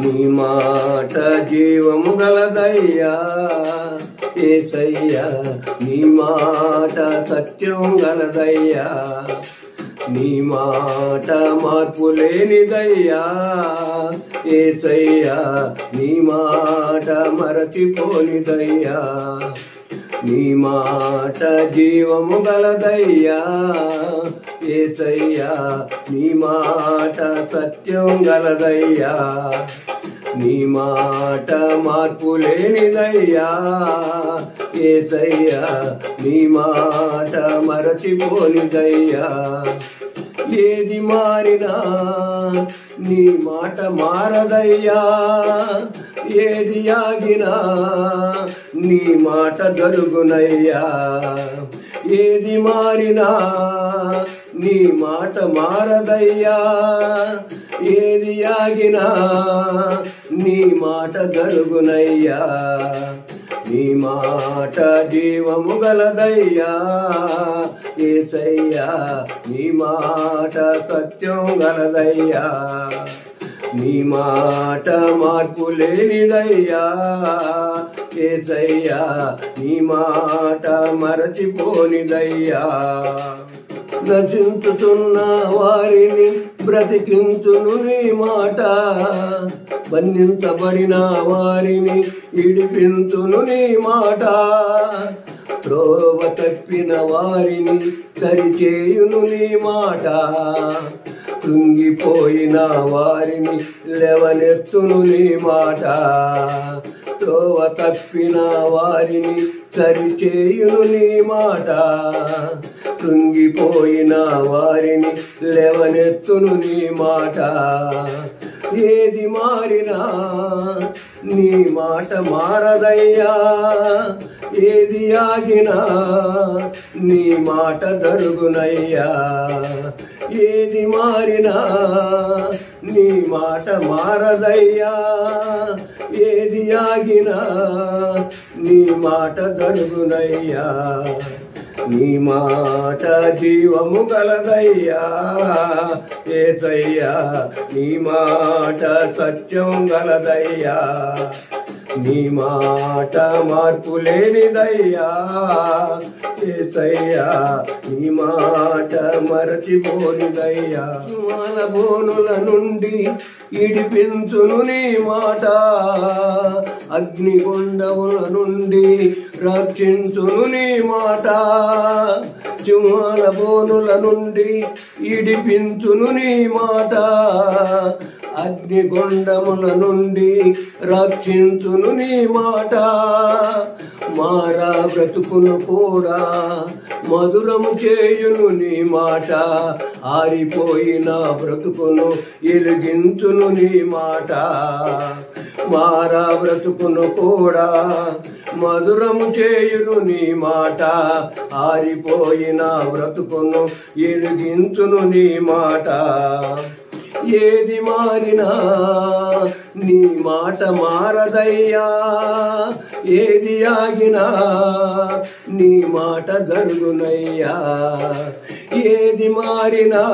నీ మాట జీవము గలదయ్యా యేసయ్యా, నీ మాట సత్యం గలదయ్యా, నీ మాట మార్పు లేనిదయ్యా యేసయ్యా, నీ మాట మరచిపోనిదయ్యా, నీ మాట జీవము గలదయ్యా యేసయ్యా, నీ మాట సత్యం గలదయ్యా, నీ మాట మార్పు లేనిదయ్యా యేసయ్యా, నీ మాట మరచిపోనిదయ్యా. ఏది మారినా నీ మాట మారదయ్యా, ఏది ఆగినా నీ మాట జరుగునయ్యా, ఏది మారినా నీ మాట మారదయ్యా, ఏది ఆగినా నీ మాట జరుగునయ్యా, నీ మాట జీవము గలదయ్యా యేసయ్యా, నీ మాట సత్యం గలదయ్యా, నీ మాట మార్పు లేనిదయ్యా యేసయ్యా, నీ మాట మరచిపోనిదయ్యా. నశించుతున్న వారిని బ్రతికించును నీ మాట, బంధించబడిన వారిని విడిపించును నీ మాట, త్రోవ తప్పిన వారిని సరిచేయును నీ మాట, కృంగిపోయిన వారిని లేవనెత్తును నీ మాట, త్రోవ తప్పిన వారిని సరిచేయును నీ మాట, కృంగిపోయిన వారిని లేవనెత్తును నీ మాట. ఏది మారినా నీ మాట మారదయ్యా, ఏది ఆగినా నీ మాట జరుగునయ్యా, ఏది మారినా నీ మాట మారదయ్యా, ఏది ఆగినా నీ మాట జరుగునయ్యా, నీ మాట జీవము గలదయ్యా యేసయ్యా, నీ మాట సత్యం గలదయ్యా, నీ మాట మార్పు లేనిదయ్యా యేసయ్యా, నీ మాట మరచిపోనిదయ్యా. మన బోనుల నుండి ఇడిపించును నీ మాట, అగ్నిగుండముల నుండి రక్షించును నీ మాట, సింహాల బోనుల నుండి ఇడిపించును నీ మాట, అగ్నిగుండముల నుండి రక్షించును నీ మాట, మారా బ్రతుకును కూడా మధురము చేయును నీ మాట, ఆరిపోయిన బ్రతుకును ఎలిగించును నీ మాట, మారా బ్రతుకును కూడా మధురము చేయును నీ మాట, ఆరిపోయిన బ్రతుకును ఎలిగించును నీ మాట. ఏది మారినా నీ మాట మారదయ్యా, ఏది ఆగినా నీ మాట జరుగునయ్యా, ఏది మారినా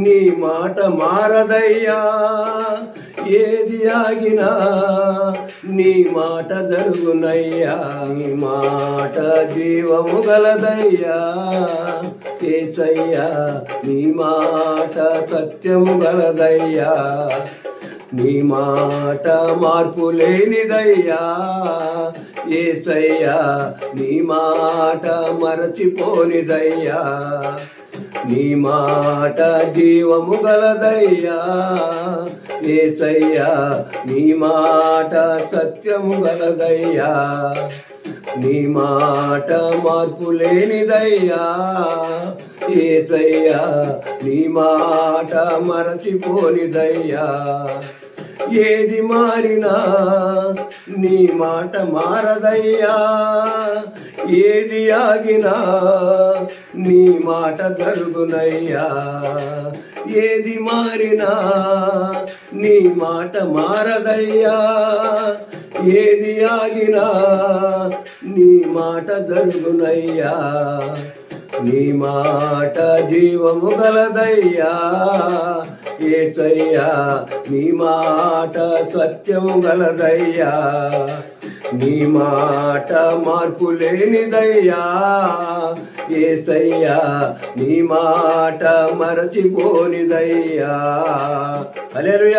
నీ మాట మారదయ్యా, ఏది ఆగినా నీ మాట జరుగునయ్యా, నీ మాట జీవము గలదయ్యా యేసయ్యా, నీ మాట సత్యము గలదయ్యా, నీ మాట మార్పు లేనిదయ్యా యేసయ్యా, నీ మాట మరచిపోనిదయ్యా, నీ మాట జీవము గలదయ్యా యేసయ్యా, నీ మాట సత్యము గలదయ్యా, నీ మాట మార్పు లేనిదయ్యా యేసయ్యా, నీ మాట మరచిపోనిదయ్యా. ఏది మారినా నీ మాట మారదయ్యా, ఏది ఆగినా నీ మాట జరుగునయ్యా, ఏది మారినా నీ మాట మారదయ్యా, ఏది ఆగినా నీ మాట జరుగునయ్యా, నీ మాట జీవము గలదయ్యా యేసయ్యా నీ మాట సత్యము గలదయ్యా నీ మాట మార్పు లేనిదయ్యా యేసయ్యా నీ మాట మరచిపోనిదయ్యా హల్లెలూయా.